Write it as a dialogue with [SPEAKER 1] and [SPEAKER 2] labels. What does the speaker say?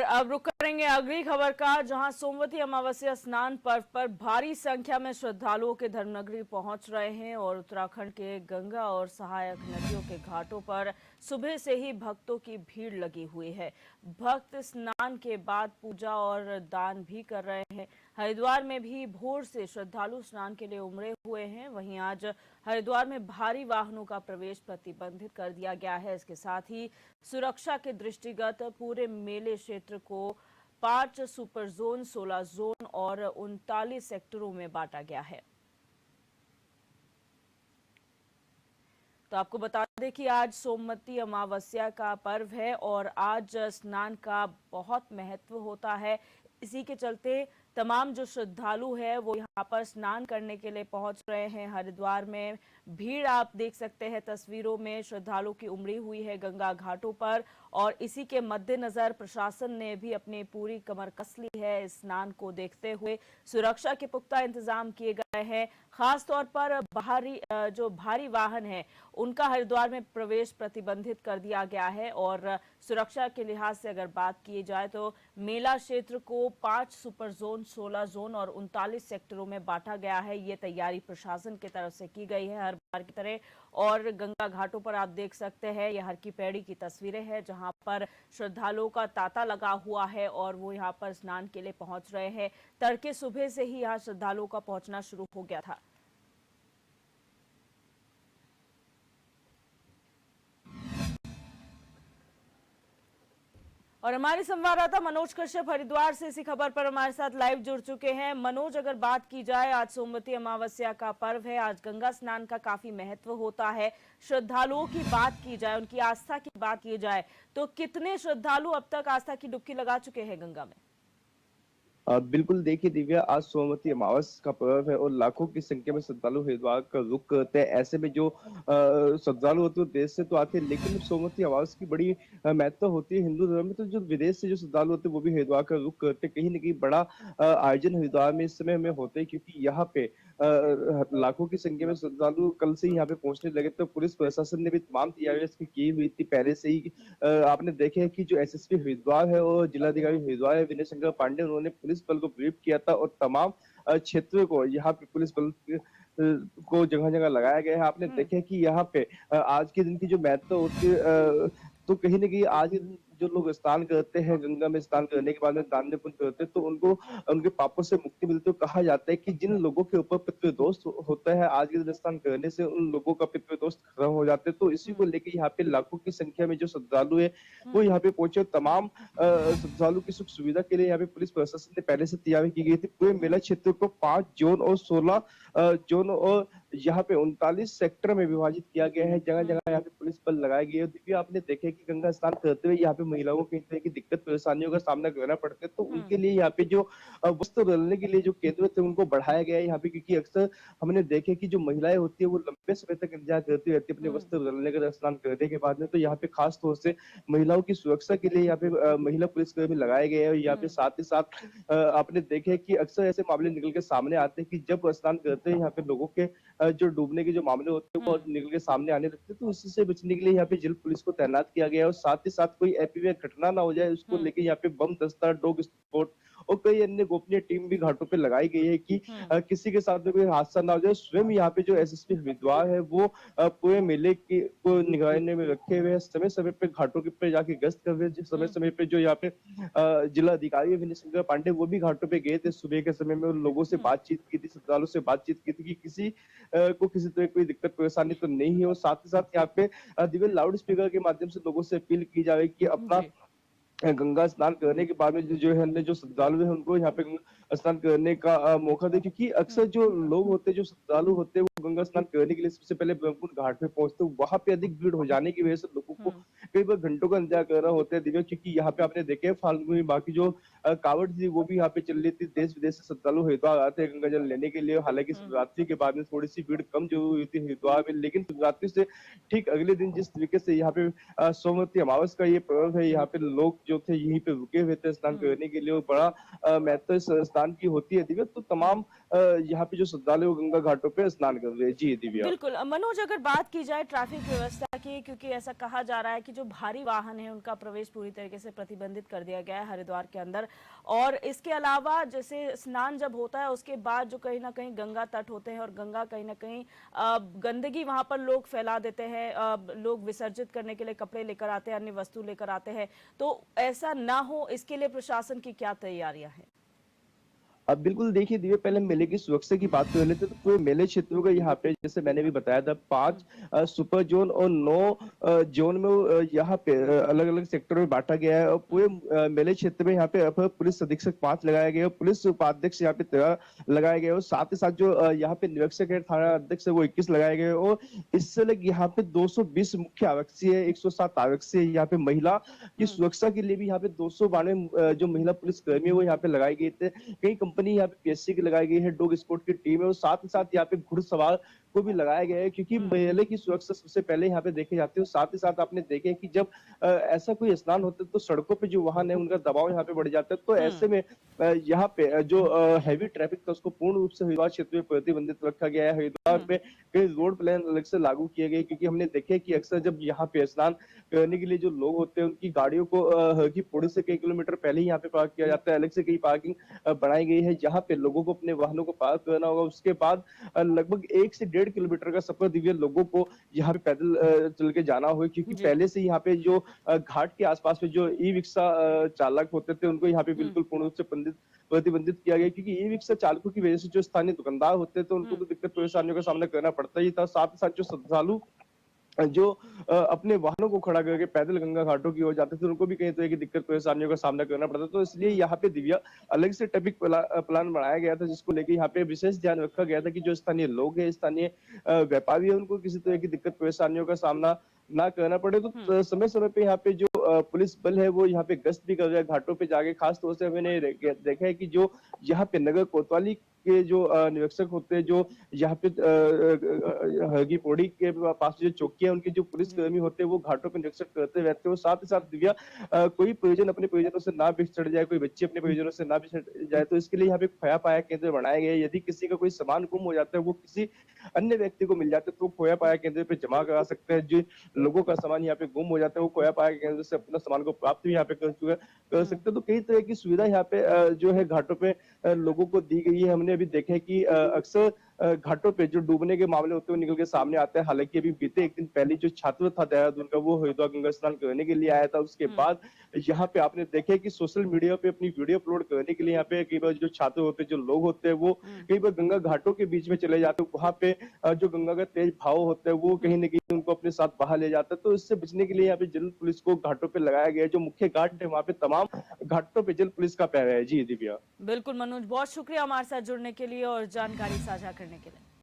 [SPEAKER 1] अब रुक करेंगे अगली खबर का, जहां सोमवती अमावस्या स्नान पर्व पर भारी संख्या में श्रद्धालुओं के धर्मनगरी पहुंच रहे हैं और उत्तराखंड के गंगा और सहायक नदियों के घाटों पर सुबह से ही भक्तों की भीड़ लगी हुई है। भक्त स्नान के बाद पूजा और दान भी कर रहे हैं। हरिद्वार में भी भोर से श्रद्धालु स्नान के लिए उमड़े हुए हैं। वहीं आज हरिद्वार में भारी वाहनों का प्रवेश प्रतिबंधित कर दिया गया है। इसके साथ ही सुरक्षा के दृष्टिगत पूरे मेले क्षेत्र को 5 सुपर जोन, 16 जोन और 39 सेक्टरों में बांटा गया है। तो आपको बता दें कि आज सोमवती अमावस्या का पर्व है और आज स्नान का बहुत महत्व होता है। इसी के चलते तमाम जो श्रद्धालु है वो यहाँ पर स्नान करने के लिए पहुंच रहे हैं। हरिद्वार में भीड़ आप देख सकते हैं तस्वीरों में, श्रद्धालु की उमड़ी हुई है गंगा घाटों पर और इसी के मद्देनजर प्रशासन ने भी अपनी पूरी कमर कस ली है। स्नान को देखते हुए सुरक्षा के पुख्ता इंतजाम किए गए हैं। खास तौर पर जो भारी वाहन है उनका हरिद्वार में प्रवेश प्रतिबंधित कर दिया गया है और सुरक्षा के लिहाज से अगर बात की जाए तो मेला क्षेत्र को 5 सुपर जोन, 16 जोन और 39 सेक्टरों में बांटा गया है। ये तैयारी प्रशासन की तरफ से की गई है हर बार की तरह। और गंगा घाटों पर आप देख सकते हैं ये हर की पैड़ी की तस्वीरें हैं जहां पर श्रद्धालुओं का तांता लगा हुआ है और वो यहां पर स्नान के लिए पहुंच रहे हैं। तड़के सुबह से ही यहाँ श्रद्धालुओं का पहुंचना शुरू हो गया था। और हमारे संवाददाता मनोज कश्यप हरिद्वार से इसी खबर पर हमारे साथ लाइव जुड़ चुके हैं। मनोज, अगर बात की जाए आज सोमवती अमावस्या का पर्व है, आज गंगा स्नान का काफी महत्व होता है। श्रद्धालुओं की बात की जाए, उनकी आस्था की बात की जाए तो कितने श्रद्धालु अब तक आस्था की डुबकी लगा चुके हैं गंगा में?
[SPEAKER 2] बिल्कुल देखिए दिव्या, आज सोमवती अमावस का पर्व है और लाखों की संख्या में श्रद्धालु हरिद्वार का रुख करते हैं। ऐसे में जो श्रद्धालु होते हैं देश से तो आते हैं, लेकिन सोमवती अमावस की बड़ी महत्ता होती है हिंदू धर्म में। तो जो विदेश से जो श्रद्धालु होते हैं वो भी हरिद्वार का रुख करते हैं। कहीं ना कहीं बड़ा आयोजन हरिद्वार में इस समय में होते हैं, क्योंकि यहाँ पे लाखों की संख्या में श्रद्धालु कल से ही यहाँ पे पहुंचने लगे। तो पुलिस प्रशासन ने भी तमाम तैयारियां इसकी की हुई थी पहले से ही। आपने देखे है कि जो एसएसपी हरिद्वार है और जिलाधिकारी हरिद्वार है विनय शंकर पांडे, उन्होंने पुलिस बल को ब्रीफ किया था और तमाम क्षेत्रों को यहाँ पे पुलिस बल को जगह जगह लगाया गया है। आपने देखे कि यहाँ पे आज के दिन की जो महत्व होती है, तो कहीं ना कहीं आज के दिन जो लोग स्नान करते हैं, गंगा में स्नान करने के बाद में दान पुण्य करते हैं, तो उनको उनके पापों से मुक्ति मिलती है। तो कहा जाता है कि जिन लोगों के ऊपर पितृदोष होता है, आज के दिन स्नान करने से उन लोगों का पितृदोष खत्म हो जाते हैं। तो इसी को लेकर यहाँ पे लाखों की संख्या में जो श्रद्धालु है वो यहाँ पे पहुंचे। तमाम श्रद्धालु की सुख सुविधा के लिए यहाँ पे पुलिस प्रशासन ने पहले से तैयारी की गई थी। पूरे मेला क्षेत्र को 5 जोन और 16 जोन और यहाँ पे 39 सेक्टर में विभाजित किया गया है। जगह जगह यहाँ पे पुलिस बल लगाए गए हैं। दिव्या, आपने देखे कि गंगा स्नान करते हुए यहाँ पे महिलाओं को कई तरह की दिक्कत परेशानियों का सामना करना पड़ता है, तो उनके लिए यहाँ पे जो वस्त्र बदलने के लिए जो केंद्र थे उनको बढ़ाया गया है यहाँ पे। क्योंकि अक्सर हमने देखे कि जो महिलाएं होती है वो लंबे समय तक इंतजार करती रहती है अपने वस्त्र बदलने का, स्नान करने के बाद में। तो यहाँ पे खास तौर से महिलाओं की सुरक्षा के लिए यहाँ पे महिला पुलिसकर्मी लगाए गए हैं। यहाँ पे साथ ही साथ आपने देखे कि अक्सर ऐसे मामले निकल के सामने आते हैं कि जब स्नान करते हैं यहाँ पे लोगों के जो डूबने के जो मामले होते हैं वो निकल के सामने आने लगते हैं। तो इसी से बचने के लिए यहाँ पे जल पुलिस को तैनात किया गया है और साथ ही साथ कोई एपीवी घटना ना हो जाए उसको लेके यहाँ पे बम दस्ता, डॉग स्क्वाड और कई अन्य गोपनीय टीम भी घाटों पे लगाई गई है कि किसी के साथ में कोई हादसा ना हो जाए। स्वयं यहाँ पे जो एसएसपी हरिद्वार है वो पूरे मेले की को निगरानी में रखे हुए हैं। समय समय पे घाटों के पे जाके गश्त कर रहे हैं। समय समय पे जो यहाँ पे जिला अधिकारी विनय शंकर पांडे वो भी घाटों पे गए थे सुबह के समय में, उन लोगों से बातचीत की थी, श्रद्धालुओं से बातचीत की थी कि किसी को किसी तरह कोई दिक्कत परेशानी तो नहीं है। और साथ ही साथ यहाँ पे दिव्य लाउड स्पीकर के माध्यम से लोगों से अपील की जा रही है कि अपना गंगा स्नान करने के बाद में जो है अन्य जो श्रद्धालु है उनको यहाँ पे स्नान करने का मौका दे। क्योंकि अक्सर जो लोग होते हैं, जो श्रद्धालु होते हैं, वो गंगा स्नान करने के लिए सबसे पहले ब्रह्मकुंड घाट पे पहुंचते हैं। वहां पे अधिक भीड़ हो जाने की वजह से लोगों को कई बार घंटों का इंतजार करना होता है दिव्या। क्योंकि यहाँ पे आपने देखे फाल्गुनी बाकी जो कावड़ थी वो भी यहाँ पे चल रही थी। देश विदेश से श्रद्धालु हरिद्वार आते हैं गंगा जल लेने के लिए। हालांकि शिवरात्रि के बाद में थोड़ी सी भीड़ कम जरूर हुई थी हरिद्वार में, लेकिन शिवरात्रि से ठीक अगले दिन जिस तरीके से यहाँ पे सोमवती अमावस का ये पर्व है, यहाँ पे लोग जो थे यहीं पे रुके हुए थे स्नान करने के लिए और बड़ा महत्व इस स्नान की होती है दिव्या। तो तमाम यहाँ पे जो श्रद्धालु गंगा घाटों पे स्नान कर रहे हैं। जी दिव्या।
[SPEAKER 1] बिल्कुल मनोज, अगर बात की जाए ट्रैफिक व्यवस्था की, क्योंकि ऐसा कहा जा रहा है कि जो भारी वाहन है उनका प्रवेश पूरी तरीके से प्रतिबंधित कर दिया गया है हरिद्वार के अंदर। और इसके अलावा जैसे स्नान जब होता है उसके बाद जो कहीं ना कहीं गंगा तट होते हैं और गंगा कहीं ना कहीं गंदगी वहां पर लोग फैला देते हैं, लोग विसर्जित करने के लिए कपड़े लेकर आते हैं, अन्य वस्तु लेकर आते हैं। तो ऐसा ना हो इसके लिए प्रशासन की क्या तैयारियां हैं?
[SPEAKER 2] अब बिल्कुल देखिए दिव्या, पहले मेले की सुरक्षा की बात कर लेते तो पूरे मेले क्षेत्रों का यहाँ पे जैसे मैंने भी बताया था 5 सुपर जोन और 9 जोन में यहाँ पे अलग अलग सेक्टर में बांटा गया है। और पूरे मेले क्षेत्र में यहाँ पे अब पुलिस अधीक्षक 5 लगाए गए और पुलिस उपाध्यक्ष यहाँ पे 13 लगाए गए और साथ ही साथ जो यहाँ पे निरीक्षक है थाना अध्यक्ष है वो 21 लगाए गए। और इससे अलग यहाँ पे 220 मुख्य आरक्षी है, 107 आरक्षी है। यहाँ पे महिला की सुरक्षा के लिए भी यहाँ पे 292 जो महिला पुलिस कर्मी है वो यहाँ पे लगाए गए थे। कई कंपनी यहाँ पे पीएससी की लगाई गई है, डॉग स्क्वाड की टीम है और साथ ही साथ यहाँ पे घुड़सवार को भी लगाया गया है, क्योंकि मेले की सुरक्षा सबसे पहले यहाँ पे देखे जाते हैं। साथ ही साथ आपने देखे कि जब ऐसा कोई स्नान होता है तो सड़कों पे जो वाहन है उनका दबाव यहाँ पे बढ़ जाता है। तो ऐसे में यहाँ पे जो हैवी ट्रैफिक था उसको पूर्ण रूप से हरिद्वार क्षेत्र में प्रतिबंधित रखा गया है। हरिद्वार पे कई रोड प्लान अलग से लागू किए गए, क्योंकि हमने देखे कि अक्सर जब यहाँ पे स्नान करने के लिए जो लोग होते हैं उनकी गाड़ियों को हरकी पौड़ी से कई किलोमीटर पहले ही यहाँ पे पार्क किया जाता है। अलग से कई पार्किंग बनाई गई है जहाँ पे लोगों को अपने वाहनों को पार्क करना होगा। उसके बाद लगभग 1 से 1.5 किलोमीटर का सफर दिव्य लोगों को यहाँ पे पैदल चल के जाना होगा, क्योंकि
[SPEAKER 1] जी।
[SPEAKER 2] पहले से यहाँ पे जो घाट के आसपास में जो ई रिक्शा चालक होते थे उनको यहाँ पे बिल्कुल पूर्ण रूप से प्रतिबंधित किया गया, क्योंकि ई रिक्शा चालकों की वजह से जो स्थानीय दुकानदार होते थे उनको तो दिक्कत परेशानियों का सामना करना पड़ता ही था। साथ ही साथ जो श्रद्धालु जो अपने वाहनों को खड़ा करके पैदल गंगा घाटों की ओर जाते थे उनको भी कई तरह की दिक्कत परेशानियों का सामना करना पड़ता। तो इसलिए यहाँ पे दिव्या अलग से ट्रैफिक प्लान बनाया गया था, जिसको लेके यहाँ पे विशेष ध्यान रखा गया था कि जो स्थानीय लोग हैं, स्थानीय व्यापारी है, उनको किसी तरह की दिक्कत परेशानियों का सामना ना करना पड़े। तो समय समय पे यहाँ पे जो पुलिस बल है वो यहाँ पे गश्त भी कर रहा है घाटों पे जाके। खास तौर से मैंने देखा है कि जो यहाँ पे नगर कोतवाली के जो निरीक्षक होते हैं, जो यहाँ पे हरकी पौड़ी के पास जो चौकी है उनके जो पुलिस कर्मी होते हैं वो घाटों पे निरीक्षण करते रहते हैं। और साथ ही साथ दिव्या कोई परिजन अपने परिजनों से ना बिछड़ जाए, कोई बच्चे अपने परिजनों से ना बिछड़ जाए, तो इसके लिए यहाँ पे खोया पाया केंद्र बनाए गए। यदि किसी का कोई सामान गुम हो जाता है, वो किसी अन्य व्यक्ति को मिल जाता है, तो खोया पाया केंद्र पे जमा करा सकते हैं। जो लोगों का सामान यहाँ पे गुम हो जाता है वो खोया पाया केंद्र से अपना सामान को प्राप्त भी यहाँ पे कर सकते हैं। तो कई तरह की सुविधा यहाँ पे जो है घाटों पे लोगों को दी गई है। हमने अभी देखा है कि अक्सर घाटों पे जो डूबने के मामले होते हैं निकल के सामने आते हैं। हालांकि अभी बीते एक दिन पहले जो छात्र था देहरादून का, वो हरिद्वार गंगा स्नान करने के लिए आया था। उसके बाद यहाँ पे आपने देखे कि सोशल मीडिया पे अपनी वीडियो अपलोड करने के लिए यहाँ पे कई बार जो छात्र होते हैं, जो लोग होते हैं, वो कई बार गंगा घाटों के बीच में चले जाते हैं। वहां पे जो गंगा का तेज भाव होता है वो कहीं ना कहीं उनको अपने साथ बहा ले जाता है। तो इससे बचने के लिए यहाँ पे जल पुलिस को घाटों पे लगाया गया है। जो मुख्य घाट है वहां पे तमाम घाटों पे जल पुलिस का पहरा है। जी दिव्या।
[SPEAKER 1] बिल्कुल मनोज, बहुत शुक्रिया हमारे साथ जुड़ने के लिए और जानकारी साझा करने के लिए।